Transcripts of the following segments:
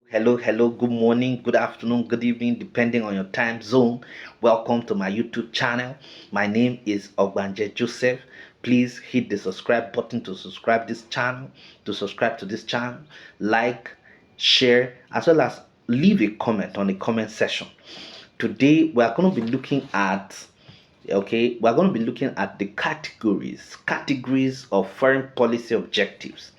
Hello, good morning, good afternoon, good evening, depending on your time zone. Welcome to my YouTube channel. My name is Ogbanje Joseph. Please hit the subscribe button to subscribe to this channel, like, share, as well as leave a comment on the comment section. Today we are going to be looking at we're going to be looking at the categories of foreign policy objectives.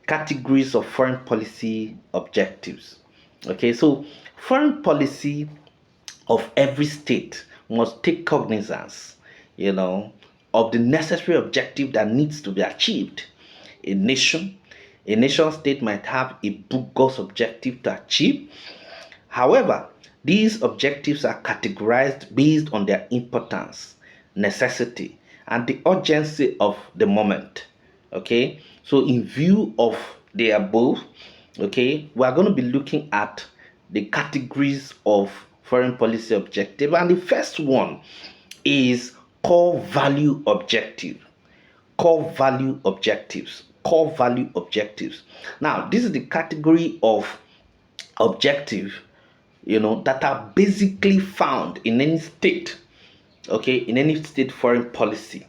Categories of foreign policy objectives. Okay, so foreign policy of every state must take cognizance, you know, of the necessary objective that needs to be achieved. A nation, a nation state might have a bogus objective to achieve. However, these objectives are categorized based on their importance, necessity, and the urgency of the moment. Okay, so in view of the above, okay, we are going to be looking at the categories of foreign policy objective, and the first one is core value objective. Core value objectives. Core value objectives. Now, this is the category of objective, that are basically found in any state, okay, in any state foreign policy,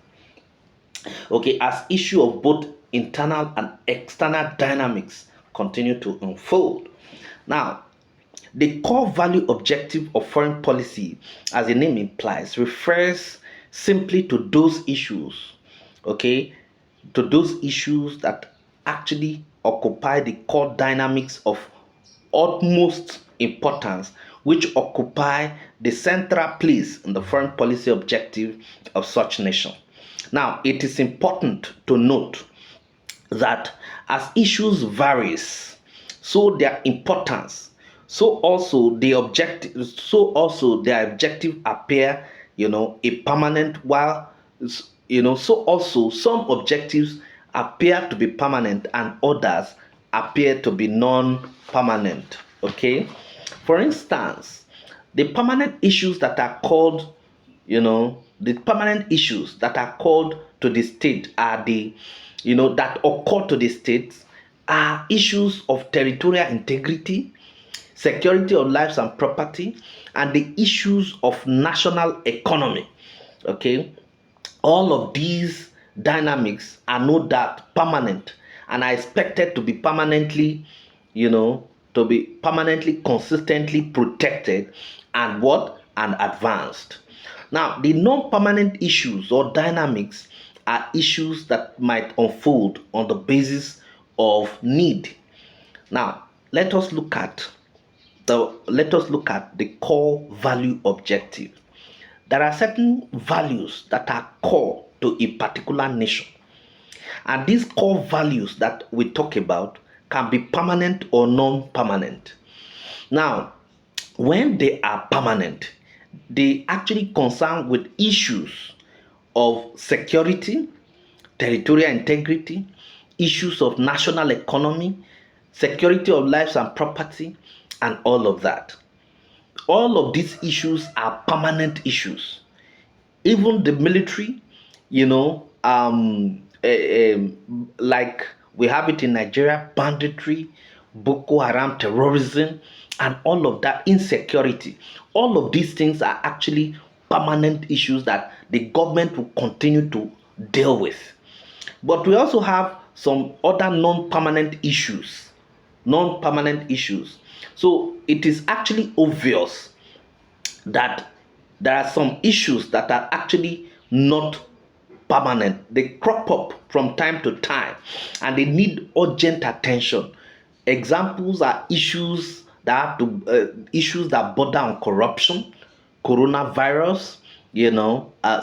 okay, as issue of both internal and external dynamics continue to unfold. Now, the core value objective of foreign policy, as the name implies, refers simply to those issues, okay, to those issues that actually occupy the core dynamics of utmost importance, which occupy the central place in the foreign policy objective of such nation. Now, it is important to note that as issues varies, so their importance, so also their objective appear, a permanent, while so also some objectives appear to be permanent and others appear to be non-permanent. Okay, for instance, the permanent issues that are called, the permanent issues that are called to the state are that occur to the states are issues of territorial integrity, security of lives and property, and the issues of national economy. Okay, all of these dynamics are no doubt permanent and are expected to be permanently, consistently protected and advanced. Now, the non-permanent issues or dynamics are issues that might unfold on the basis of need. Now, let us look at the core value objective. There are certain values that are core to a particular nation, and these core values that we talk about can be permanent or non-permanent. Now, when they are permanent, they actually concern with issues of security, territorial integrity, issues of national economy, security of lives and property, and all of that. All of these issues are permanent issues. Even the military, like we have it in Nigeria, banditry, Boko Haram, terrorism, and all of that, insecurity. All of these things are actually permanent issues that the government will continue to deal with. But we also have some other non-permanent issues. Non-permanent issues. So it is actually obvious that there are some issues that are actually not permanent. They crop up from time to time and they need urgent attention. Examples are issues that border on corruption, coronavirus,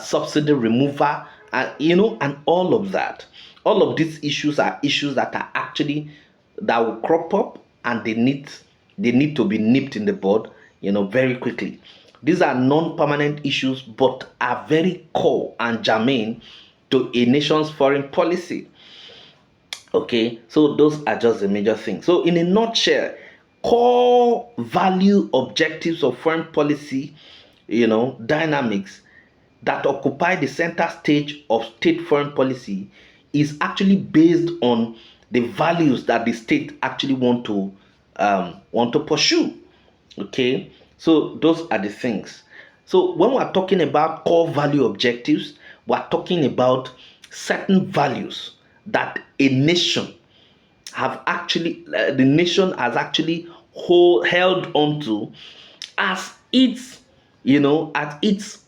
subsidy removal, and all of that. All of these issues are issues that are actually that will crop up and they need to be nipped in the bud, very quickly. These are non-permanent issues but are very core and germane to a nation's foreign policy. Okay, so those are just the major things. So in a nutshell, core value objectives of foreign policy, dynamics that occupy the center stage of state foreign policy is actually based on the values that the state actually want to want to pursue. Okay, so those are the things. So when we're talking about core value objectives, we're talking about certain values that a nation the nation has actually held onto as its, as its,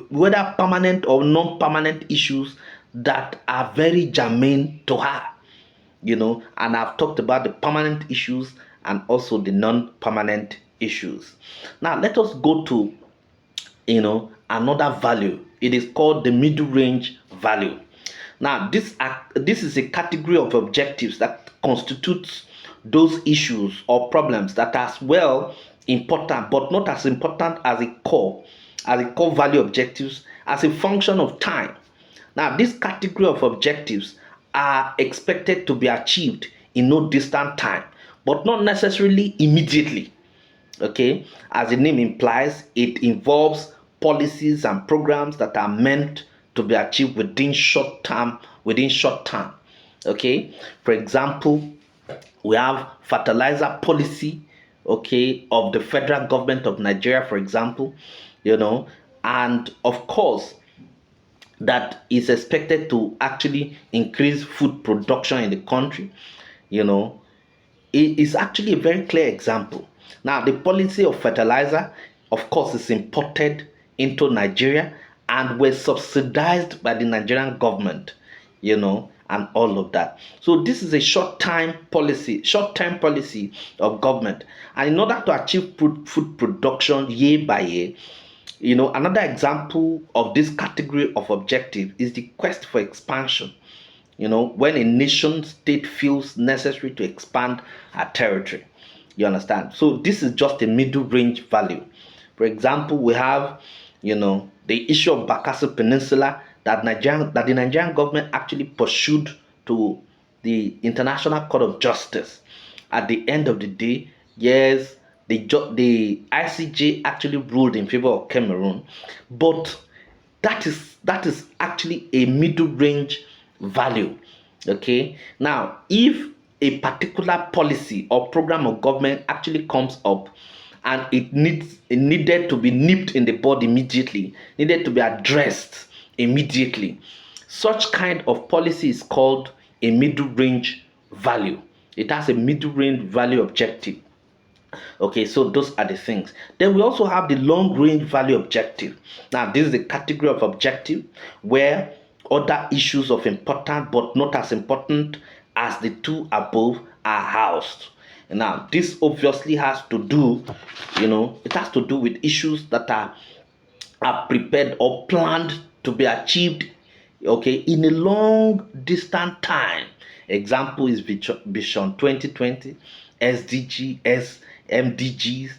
whether permanent or non-permanent issues that are very germane to her. And I've talked about the permanent issues and also the non-permanent issues. Now let us go to, another value. It is called the middle range value. Now this is a category of objectives that constitutes those issues or problems that are as well important but not as important as a core value objectives as a function of time. Now this category of objectives are expected to be achieved in no distant time, but not necessarily immediately. Okay, as the name implies, it involves policies and programs that are meant to be achieved within short term. Okay, for example, we have fertilizer policy, okay, of the federal government of Nigeria, for example, and of course that is expected to actually increase food production in the country. you know it is actually a very clear example. Now, the policy of fertilizer, of course, is imported into Nigeria and were subsidized by the Nigerian government, and all of that. So this is a short-term policy of government. And in order to achieve food production year by year, another example of this category of objective is the quest for expansion. When a nation state feels necessary to expand a territory. You understand? So this is just a middle range value. For example, we have, the issue of Bakassi Peninsula that the Nigerian government actually pursued to the International Court of Justice. At the end of the day, yes, the ICJ actually ruled in favor of Cameroon, but that is actually a middle range value. Okay, now if a particular policy or program of government actually comes up and it needed to be nipped in the bud immediately, needed to be addressed immediately, such kind of policy is called a middle range value. It has a middle range value objective. Okay, so those are the things. Then we also have the long range value objective. Now, this is a category of objective where other issues of important but not as important as the two above are housed. Now, this obviously has to do, it has to do with issues that are prepared or planned to be achieved, okay, in a long distant time. Example is Vision 2020, MDGs,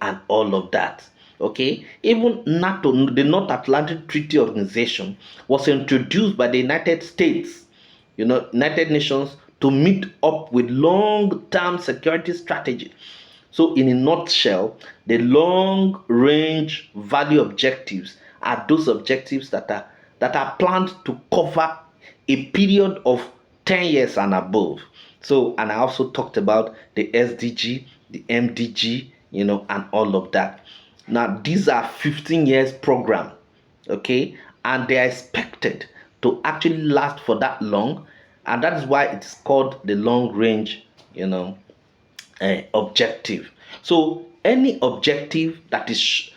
and all of that. Okay, even NATO, the North Atlantic Treaty Organization, was introduced by the United States, United Nations, to meet up with long-term security strategy. So, in a nutshell, the long-range value objectives are those objectives that are planned to cover a period of 10 years and above. So, and I also talked about the SDG, the MDG, and all of that. Now, these are 15 years program, okay, and they are expected to actually last for that long, and that is why it's called the long range, objective. So any objective that is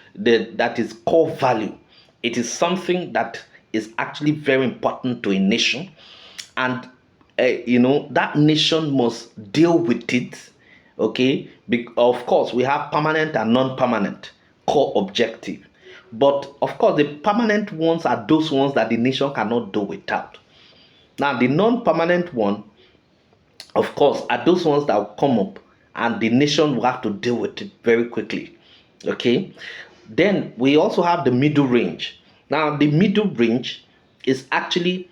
core value, it is something that is actually very important to a nation, and that nation must deal with it. Okay, of course we have permanent and non-permanent core objective, but of course the permanent ones are those ones that the nation cannot do without. Now the non-permanent one, of course, are those ones that will come up and the nation will have to deal with it very quickly. Okay. Then we also have the middle range. Now, the middle range is actually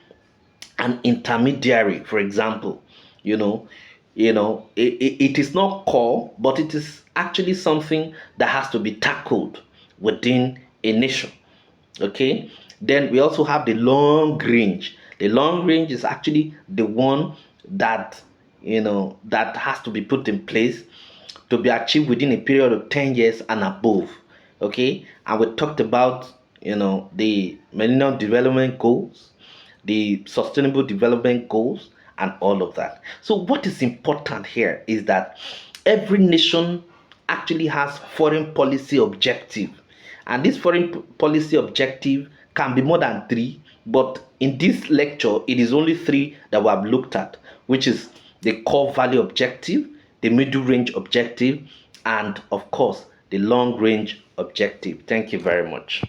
an intermediary. For example, it is not core, but it is actually something that has to be tackled within a nation. Okay. Then we also have the long range. The long range is actually the one that that has to be put in place to be achieved within a period of 10 years and above. Okay, and we talked about the Millennium Development Goals, the Sustainable Development Goals, and all of that. So what is important here is that every nation actually has foreign policy objective, and this foreign policy objective can be more than three, but in this lecture it is only three that we have looked at, which is the core value objective, the middle range objective, and of course the long range objective. Thank you very much.